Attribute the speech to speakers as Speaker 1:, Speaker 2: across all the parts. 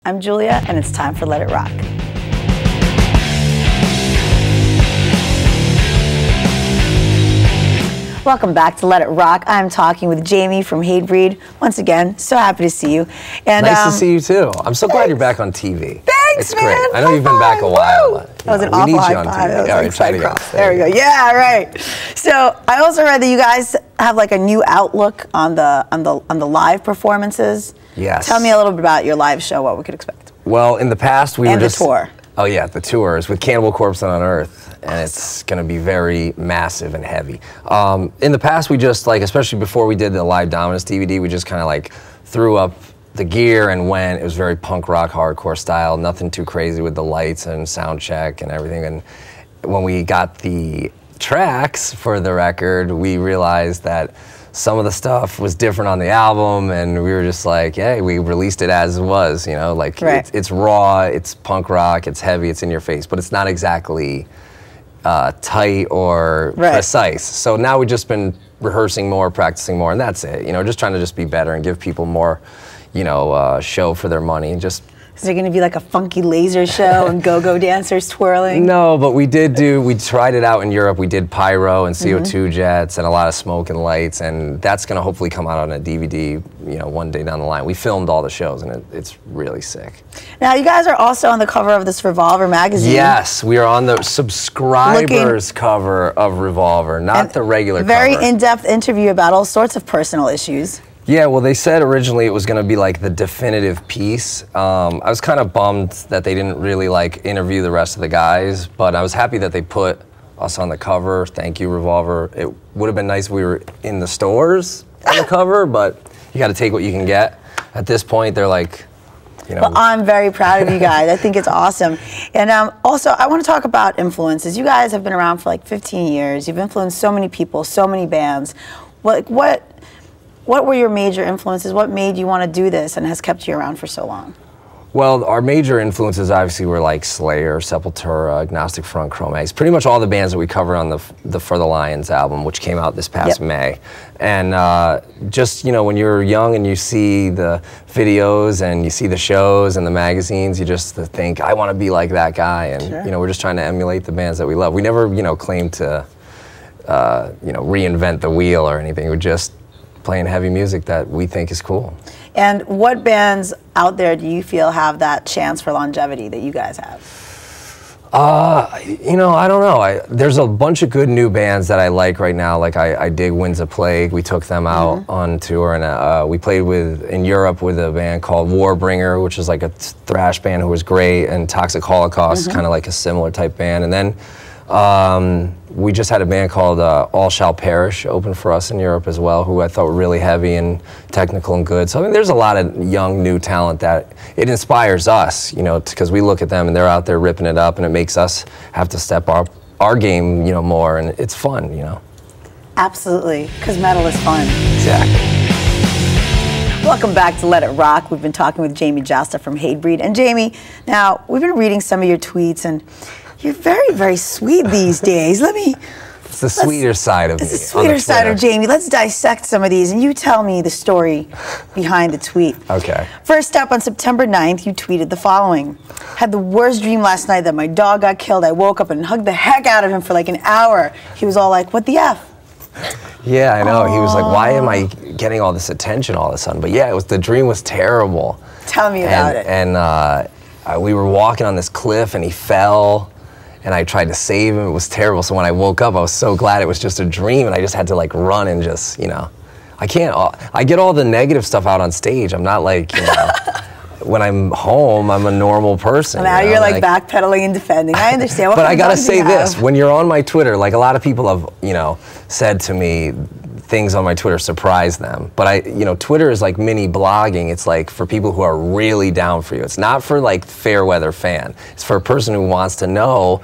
Speaker 1: I'm Julia, and it's time for Let It Rock. Welcome back to Let It Rock. I'm talking with Jamey from Hatebreed. Once again, so happy to see you.
Speaker 2: And nice to see you too. I'm so glad you're back on TV.
Speaker 1: Thanks,
Speaker 2: it's
Speaker 1: man.
Speaker 2: Great. I know you've been back a while. But,
Speaker 1: that was an awful high five. There we go. Yeah, right. So I also read that you guys have like a new outlook on the live performances.
Speaker 2: Yes.
Speaker 1: Tell me a little bit about your live show, what we could expect.
Speaker 2: Well, in the past we were just...
Speaker 1: And the tour.
Speaker 2: Oh yeah, the tours with Cannibal Corpse and Unearth. And it's going to be very massive and heavy. In the past we just, like, especially before we did the Live Dominus DVD, we just kind of like threw up the gear and went. It was very punk rock, hardcore style, nothing too crazy with the lights and sound check and everything. And when we got the tracks for the record, we realized that some of the stuff was different on the album, and we were just like, hey, we released it as it was, you know, like it's raw, it's punk rock, it's heavy, it's in your face, but it's not exactly tight or precise. So now we've just been rehearsing more, practicing more, and that's it, you know, just trying to just be better and give people more, you know, show for their money. Just
Speaker 1: is there going to be like a funky laser show and go-go dancers twirling?
Speaker 2: No, but we tried it out in Europe. We did pyro and CO2 jets and a lot of smoke and lights, and that's going to hopefully come out on a DVD, you know, one day down the line. We filmed all the shows, and it's really sick.
Speaker 1: Now, you guys are also on the cover of this Revolver magazine.
Speaker 2: Yes, we are on the subscribers cover of Revolver, not the regular cover.
Speaker 1: Very in-depth interview about all sorts of personal issues.
Speaker 2: Yeah, well, they said originally it was going to be like the definitive piece. I was kind of bummed that they didn't really like interview the rest of the guys, but I was happy that they put us on the cover. Thank you, Revolver. It would have been nice if we were in the stores on the cover, but you got to take what you can get. At this point, they're like, you know.
Speaker 1: Well, I'm very proud of you guys. I think it's awesome. And also, I want to talk about influences. You guys have been around for like 15 years. You've influenced so many people, so many bands. What were your major influences? What made you want to do this and has kept you around for so long?
Speaker 2: Well, our major influences obviously were like Slayer, Sepultura, Agnostic Front, Cro-Mags, pretty much all the bands that we covered on the For the Lions album, which came out this past May. And just, you know, when you're young and you see the videos and you see the shows and the magazines, you just think, I want to be like that guy. And, you know, we're just trying to emulate the bands that we love. We never, you know, claim to, you know, reinvent the wheel or anything. We're just playing heavy music that we think is cool.
Speaker 1: And what bands out there do you feel have that chance for longevity that you guys have?
Speaker 2: You know, I don't know. There's a bunch of good new bands that I like right now. Like I dig Winds of Plague. We took them out on tour, and we played in Europe with a band called Warbringer, which is like a thrash band who was great, and Toxic Holocaust, kind of like a similar type band. And then we just had a band called All Shall Perish open for us in Europe as well, who I thought were really heavy and technical and good. So I mean, there's a lot of young, new talent that it inspires us, you know, because we look at them and they're out there ripping it up, and it makes us have to step up our game, you know, more, and it's fun, you know.
Speaker 1: Absolutely, because metal is fun.
Speaker 2: Exactly.
Speaker 1: Welcome back to Let It Rock. We've been talking with Jamey Jasta from Hatebreed. And Jamey, now, we've been reading some of your tweets, and you're very, very sweet these days.
Speaker 2: It's the sweeter side of me.
Speaker 1: It's the sweeter side of Jamey. Let's dissect some of these, and you tell me the story behind the tweet.
Speaker 2: Okay.
Speaker 1: First up, on September 9th, you tweeted the following. Had the worst dream last night that my dog got killed. I woke up and hugged the heck out of him for like an hour. He was all like, what the F?
Speaker 2: Yeah, I know. He was like, why am I getting all this attention all of a sudden? But yeah, the dream was terrible.
Speaker 1: Tell me about it.
Speaker 2: And we were walking on this cliff, and he fell. And I tried to save him. It was terrible. So when I woke up, I was so glad it was just a dream, and I just had to like run and just, you know, I get all the negative stuff out on stage. I'm not like, you know, when I'm home, I'm a normal person.
Speaker 1: Now you're like backpedaling and defending. I understand.
Speaker 2: But I gotta say this, when you're on my Twitter, like a lot of people have, you know, said to me, things on my Twitter surprise them. But you know, Twitter is like mini blogging. It's like for people who are really down for you. It's not for like fair weather fan. It's for a person who wants to know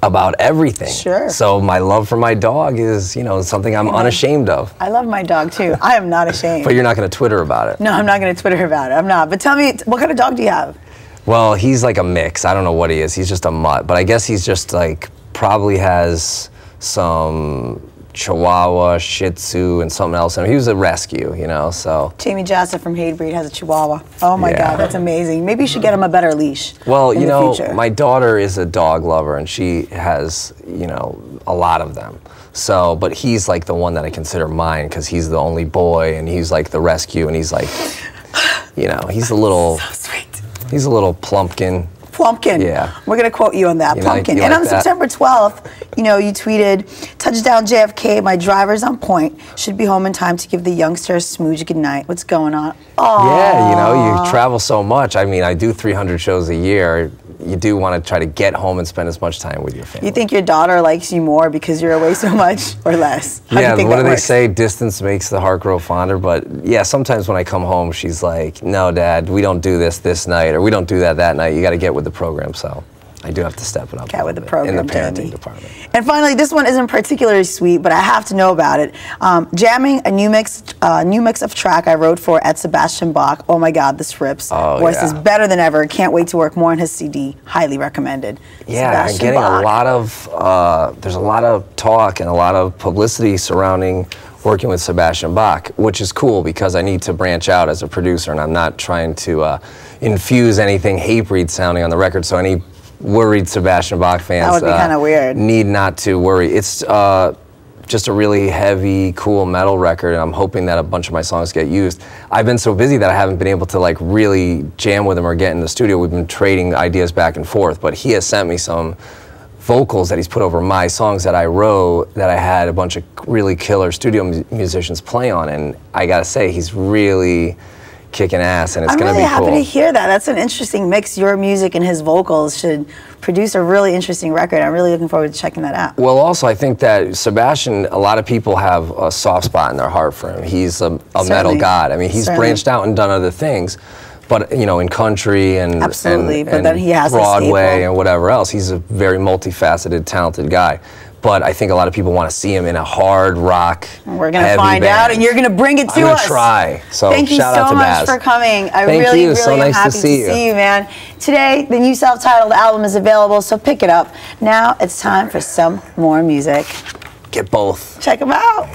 Speaker 2: about everything.
Speaker 1: Sure.
Speaker 2: So my love for my dog is, you know, something I'm unashamed of.
Speaker 1: I love my dog too. I am not ashamed.
Speaker 2: But you're not going to Twitter about it.
Speaker 1: No, I'm not going to Twitter about it. I'm not. But tell me, what kind of dog do you have?
Speaker 2: Well, he's like a mix. I don't know what he is. He's just a mutt. But I guess he's just like, probably has some Chihuahua, Shih Tzu, and something else. And he was a rescue, you know, so.
Speaker 1: Jamey Jasta from Hatebreed has a Chihuahua. Oh my
Speaker 2: Yeah.
Speaker 1: God, that's amazing. Maybe you should get him a better leash.
Speaker 2: Well,
Speaker 1: in
Speaker 2: you
Speaker 1: the
Speaker 2: know,
Speaker 1: future.
Speaker 2: my daughter is a dog lover, and she has, you know, a lot of them. So, but he's like the one that I consider mine because he's the only boy, and he's like the rescue, and he's like, you know, he's a little,
Speaker 1: so sweet.
Speaker 2: he's a little plumpkin.
Speaker 1: Plumpkin.
Speaker 2: Yeah.
Speaker 1: We're going to quote you on that,
Speaker 2: You
Speaker 1: Plumpkin.
Speaker 2: like
Speaker 1: And on
Speaker 2: that?
Speaker 1: September 12th, you know, you tweeted, touchdown JFK, my driver's on point. Should be home in time to give the youngster a smooch goodnight. What's going on? Oh.
Speaker 2: Yeah, you know, you travel so much. I mean, I do 300 shows a year. You do want to try to get home and spend as much time with your family.
Speaker 1: You think your daughter likes you more because you're away so much or less? How do
Speaker 2: Yeah,
Speaker 1: you think
Speaker 2: what
Speaker 1: that
Speaker 2: do they
Speaker 1: works?
Speaker 2: say? Distance makes the heart grow fonder. But yeah, sometimes when I come home, she's like, no, Dad, we don't do this night, or we don't do that night. You got to get with the program. So I do have to step it up.
Speaker 1: Get with the
Speaker 2: in
Speaker 1: program,
Speaker 2: the parenting
Speaker 1: Jamey.
Speaker 2: department.
Speaker 1: And finally, this one isn't particularly sweet, but I have to know about it. Jamming a new mix of track I wrote for at Sebastian Bach. Oh my God, this rips.
Speaker 2: Oh,
Speaker 1: Voice
Speaker 2: yeah.
Speaker 1: is better than ever. Can't wait to work more on his CD. Highly recommended.
Speaker 2: Yeah, I'm
Speaker 1: Sebastian
Speaker 2: getting
Speaker 1: Bach.
Speaker 2: a lot of, there's a lot of talk and a lot of publicity surrounding working with Sebastian Bach, which is cool because I need to branch out as a producer, and I'm not trying to infuse anything Hatebreed sounding on the record, so any worried Sebastian Bach fans
Speaker 1: That would be kinda weird.
Speaker 2: need not to worry. It's just a really heavy, cool metal record, and I'm hoping that a bunch of my songs get used. I've been so busy that I haven't been able to like really jam with him or get in the studio. We've been trading ideas back and forth, but he has sent me some vocals that he's put over my songs that I wrote that I had a bunch of really killer studio musicians play on, and I gotta say, he's really kicking ass, and it's
Speaker 1: I'm
Speaker 2: gonna
Speaker 1: really
Speaker 2: be
Speaker 1: happy
Speaker 2: cool.
Speaker 1: to hear that. That's an interesting mix. Your music and his vocals should produce a really interesting record. I'm really looking forward to checking that out.
Speaker 2: Well, also, I think that Sebastian, a lot of people have a soft spot in their heart for him. He's a metal
Speaker 1: Certainly.
Speaker 2: god. I mean, he's
Speaker 1: Certainly.
Speaker 2: branched out and done other things, but you know, in country and
Speaker 1: Absolutely,
Speaker 2: and,
Speaker 1: but
Speaker 2: and
Speaker 1: then he has a
Speaker 2: Broadway
Speaker 1: staple.
Speaker 2: and whatever else. He's a very multifaceted, talented guy. But I think a lot of people want to see him in a hard rock.
Speaker 1: We're going to
Speaker 2: heavy
Speaker 1: find
Speaker 2: band.
Speaker 1: out, and you're going to bring it to
Speaker 2: I'm gonna
Speaker 1: us.
Speaker 2: try. So
Speaker 1: Thank you
Speaker 2: shout
Speaker 1: so
Speaker 2: out to
Speaker 1: much
Speaker 2: Baz.
Speaker 1: for coming. I
Speaker 2: Thank
Speaker 1: really,
Speaker 2: you.
Speaker 1: really
Speaker 2: So
Speaker 1: am
Speaker 2: nice to
Speaker 1: happy
Speaker 2: see you.
Speaker 1: man. Today, the new self-titled album is available, so pick it up. Now it's time for some more music.
Speaker 2: Get both.
Speaker 1: Check them out.